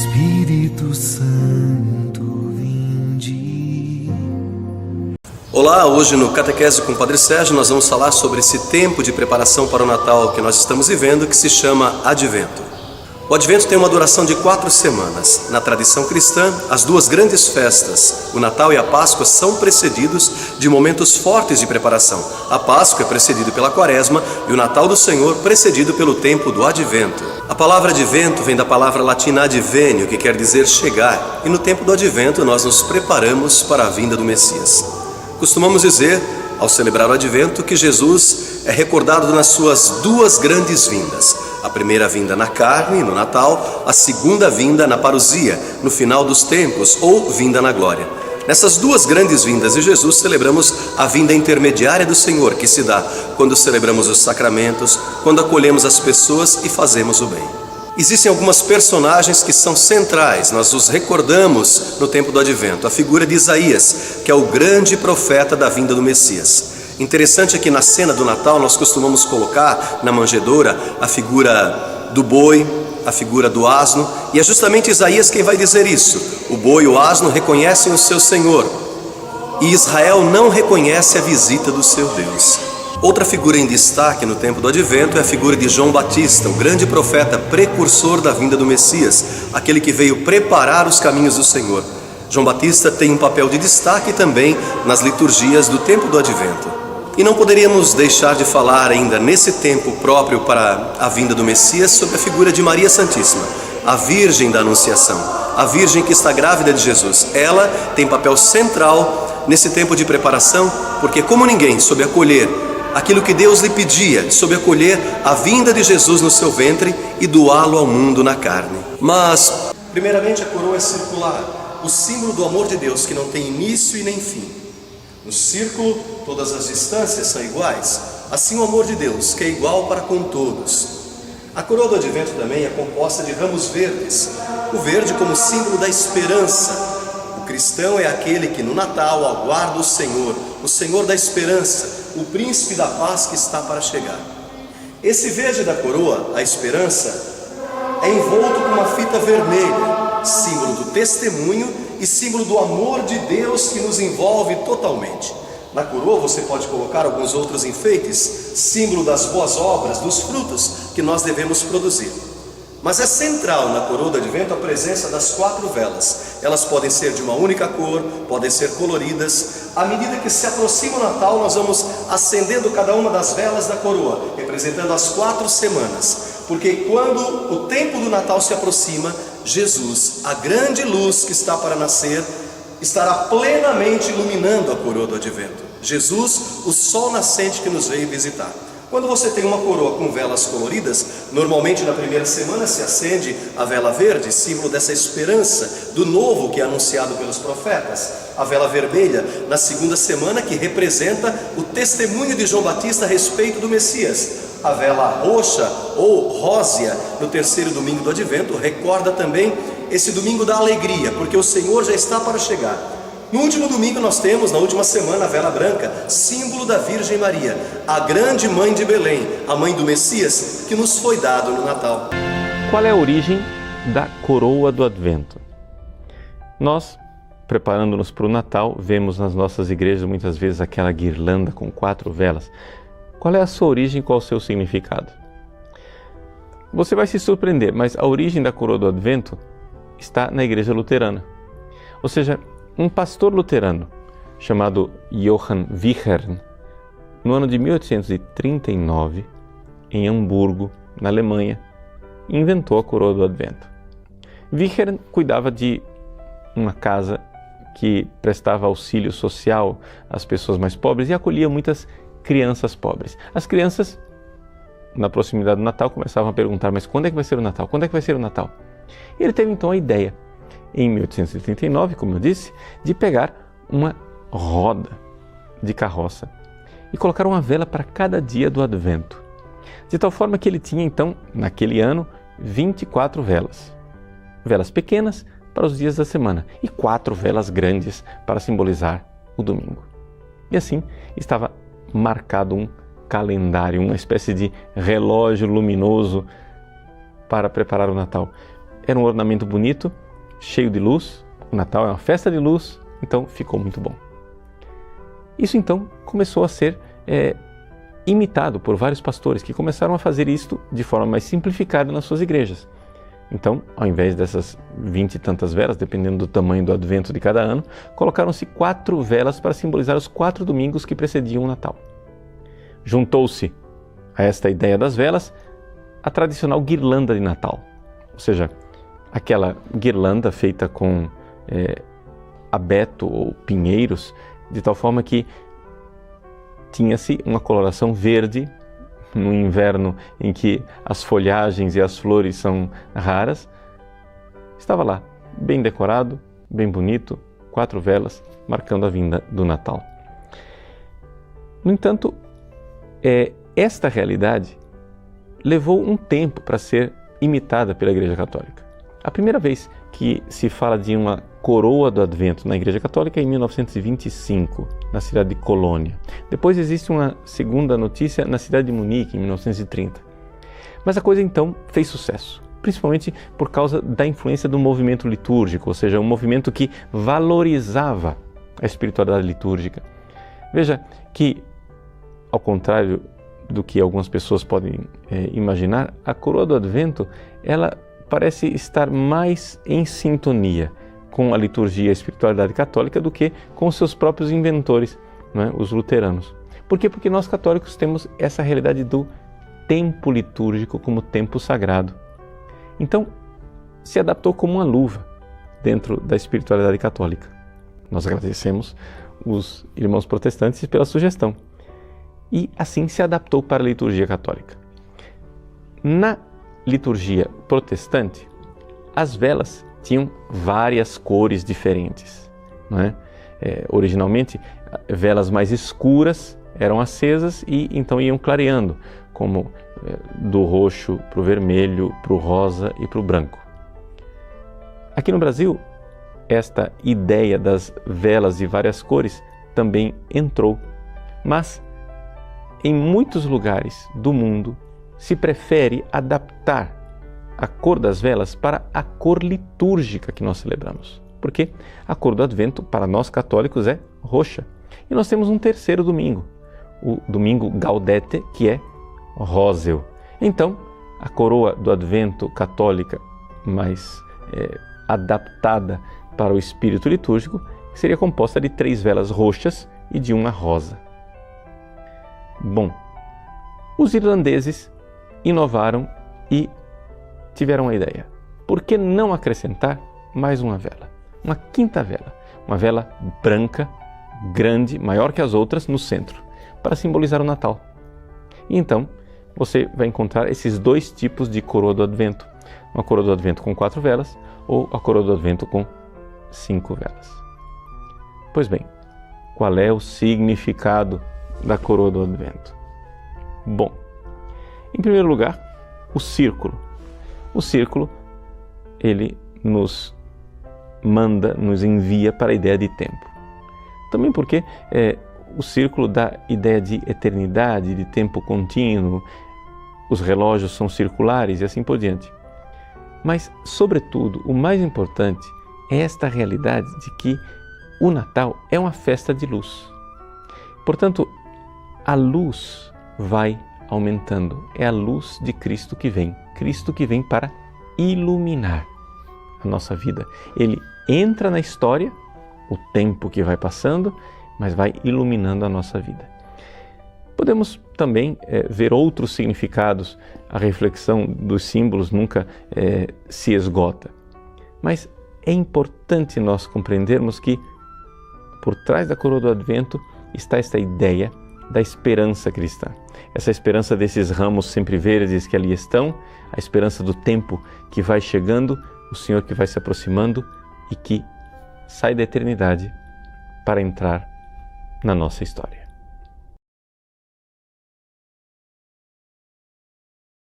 Espírito Santo, vinde. Olá, hoje no Catequese com o Padre Sérgio nós vamos falar sobre esse tempo de preparação para o Natal que nós estamos vivendo, que se chama Advento. O Advento tem uma duração de 4 semanas. Na tradição cristã, as duas grandes festas, o Natal e a Páscoa, são precedidos de momentos fortes de preparação. A Páscoa é precedida pela Quaresma e o Natal do Senhor precedido pelo tempo do Advento. A palavra Advento vem da palavra latina advenio, que quer dizer chegar, e no tempo do Advento nós nos preparamos para a vinda do Messias. Costumamos dizer, ao celebrar o Advento, que Jesus é recordado nas suas duas grandes vindas. A primeira vinda na carne, no Natal, a segunda vinda na parousia, no final dos tempos, ou vinda na glória. Nessas duas grandes vindas de Jesus, celebramos a vinda intermediária do Senhor, que se dá quando celebramos os sacramentos, quando acolhemos as pessoas e fazemos o bem. Existem algumas personagens que são centrais, nós os recordamos no tempo do Advento. A figura de Isaías, que é o grande profeta da vinda do Messias. Interessante é que na cena do Natal nós costumamos colocar na manjedoura a figura do boi, a figura do asno, e é justamente Isaías quem vai dizer isso. O boi e o asno reconhecem o seu Senhor, e Israel não reconhece a visita do seu Deus. Outra figura em destaque no tempo do Advento é a figura de João Batista, o grande profeta precursor da vinda do Messias, aquele que veio preparar os caminhos do Senhor. João Batista tem um papel de destaque também nas liturgias do tempo do Advento. E não poderíamos deixar de falar ainda nesse tempo próprio para a vinda do Messias sobre a figura de Maria Santíssima, a Virgem da Anunciação, a Virgem que está grávida de Jesus. Ela tem papel central nesse tempo de preparação, porque como ninguém soube acolher aquilo que Deus lhe pedia, soube acolher a vinda de Jesus no seu ventre e doá-lo ao mundo na carne. Mas, primeiramente, a coroa é circular, o símbolo do amor de Deus que não tem início e nem fim. No círculo, todas as distâncias são iguais, assim o amor de Deus, que é igual para com todos. A coroa do Advento também é composta de ramos verdes, o verde como símbolo da esperança. O cristão é aquele que no Natal aguarda o Senhor da esperança, o príncipe da paz que está para chegar. Esse verde da coroa, a esperança, é envolto com uma fita vermelha, símbolo do testemunho e símbolo do amor de Deus que nos envolve totalmente. Na coroa você pode colocar alguns outros enfeites, símbolo das boas obras, dos frutos que nós devemos produzir. Mas é central na coroa do Advento a presença das 4 velas. Elas podem ser de uma única cor, podem ser coloridas. À medida que se aproxima o Natal, nós vamos acendendo cada uma das velas da coroa, representando as 4 semanas. Porque quando o tempo do Natal se aproxima, Jesus, a grande luz que está para nascer, estará plenamente iluminando a coroa do Advento. Jesus, o sol nascente que nos veio visitar. Quando você tem uma coroa com velas coloridas, normalmente na primeira semana se acende a vela verde, símbolo dessa esperança do novo que é anunciado pelos profetas. A vela vermelha na segunda semana, que representa o testemunho de João Batista a respeito do Messias. A vela roxa ou rósea no terceiro domingo do Advento recorda também esse domingo da alegria, porque o Senhor já está para chegar. No último domingo nós temos, na última semana, a vela branca, símbolo da Virgem Maria, a grande mãe de Belém, a mãe do Messias, que nos foi dado no Natal. Qual é a origem da coroa do Advento? Nós, preparando-nos para o Natal, vemos nas nossas igrejas muitas vezes aquela guirlanda com 4 velas. Qual é a sua origem, qual é o seu significado? Você vai se surpreender, mas a origem da coroa do Advento está na igreja luterana. Ou seja, um pastor luterano chamado Johann Wichern, no ano de 1839, em Hamburgo, na Alemanha, inventou a coroa do Advento. Wichern cuidava de uma casa que prestava auxílio social às pessoas mais pobres e acolhia muitas crianças pobres. As crianças, na proximidade do Natal, começavam a perguntar: mas quando é que vai ser o Natal? Quando é que vai ser o Natal? E ele teve então a ideia, em 1839, como eu disse, de pegar uma roda de carroça e colocar uma vela para cada dia do Advento. De tal forma que ele tinha então, naquele ano, 24 velas. Velas pequenas para os dias da semana e 4 velas grandes para simbolizar o domingo. E assim estava marcado um calendário, uma espécie de relógio luminoso para preparar o Natal. era um ornamento bonito, cheio de luz. O Natal é uma festa de luz, então ficou muito bom. Isso então começou a ser imitado por vários pastores que começaram a fazer isto de forma mais simplificada nas suas igrejas. Então, ao invés dessas 20 e tantas velas, dependendo do tamanho do advento de cada ano, colocaram-se 4 velas para simbolizar os 4 domingos que precediam o Natal. Juntou-se a esta ideia das velas a tradicional guirlanda de Natal, ou seja, aquela guirlanda feita com abeto ou pinheiros, de tal forma que tinha-se uma coloração verde no inverno em que as folhagens e as flores são raras. Estava lá, bem decorado, bem bonito, 4 velas marcando a vinda do Natal. No entanto, esta realidade levou um tempo para ser imitada pela Igreja Católica. A primeira vez que se fala de uma coroa do Advento na Igreja Católica é em 1925, na cidade de Colônia. Depois existe uma segunda notícia na cidade de Munique, em 1930. Mas a coisa então fez sucesso, principalmente por causa da influência do movimento litúrgico, ou seja, um movimento que valorizava a espiritualidade litúrgica. Veja que, ao contrário do que algumas pessoas podem imaginar, a coroa do Advento, ela parece estar mais em sintonia com a liturgia e a espiritualidade católica do que com os seus próprios inventores, né, os luteranos. Por quê? Porque nós católicos temos essa realidade do tempo litúrgico como tempo sagrado. Então, se adaptou como uma luva dentro da espiritualidade católica. Nós agradecemos os irmãos protestantes pela sugestão. E assim se adaptou para a liturgia católica. Na liturgia protestante, as velas tinham várias cores diferentes, não é? Originalmente, velas mais escuras eram acesas e então iam clareando, como do roxo para o vermelho, para o rosa e para o branco. Aqui no Brasil, esta ideia das velas de várias cores também entrou, mas em muitos lugares do mundo se prefere adaptar a cor das velas para a cor litúrgica que nós celebramos. Porque a cor do Advento, para nós católicos, é roxa. E nós temos um terceiro domingo, o domingo Gaudete, que é róseo. Então, a coroa do Advento católica mais adaptada para o espírito litúrgico seria composta de 3 velas roxas e de uma rosa. Bom, os irlandeses inovaram e tiveram a ideia. Por que não acrescentar mais uma vela? Uma quinta vela. Uma vela branca, grande, maior que as outras, no centro, para simbolizar o Natal. E então, você vai encontrar esses 2 tipos de coroa do Advento. Uma coroa do Advento com 4 velas ou a coroa do Advento com 5 velas. Pois bem, qual é o significado da coroa do Advento? Bom, em primeiro lugar, o círculo. O círculo, ele nos manda, nos envia para a ideia de tempo. Também porque o círculo dá ideia de eternidade, de tempo contínuo, os relógios são circulares e assim por diante. Mas, sobretudo, o mais importante é esta realidade de que o Natal é uma festa de luz. Portanto, a luz vai aumentando. É a luz de Cristo que vem para iluminar a nossa vida. Ele entra na história, o tempo que vai passando, mas vai iluminando a nossa vida. Podemos também ver outros significados. A reflexão dos símbolos nunca se esgota. Mas é importante nós compreendermos que por trás da coroa do Advento está esta ideia da esperança cristã. Essa esperança desses ramos sempre verdes que ali estão, a esperança do tempo que vai chegando, o Senhor que vai se aproximando e que sai da eternidade para entrar na nossa história.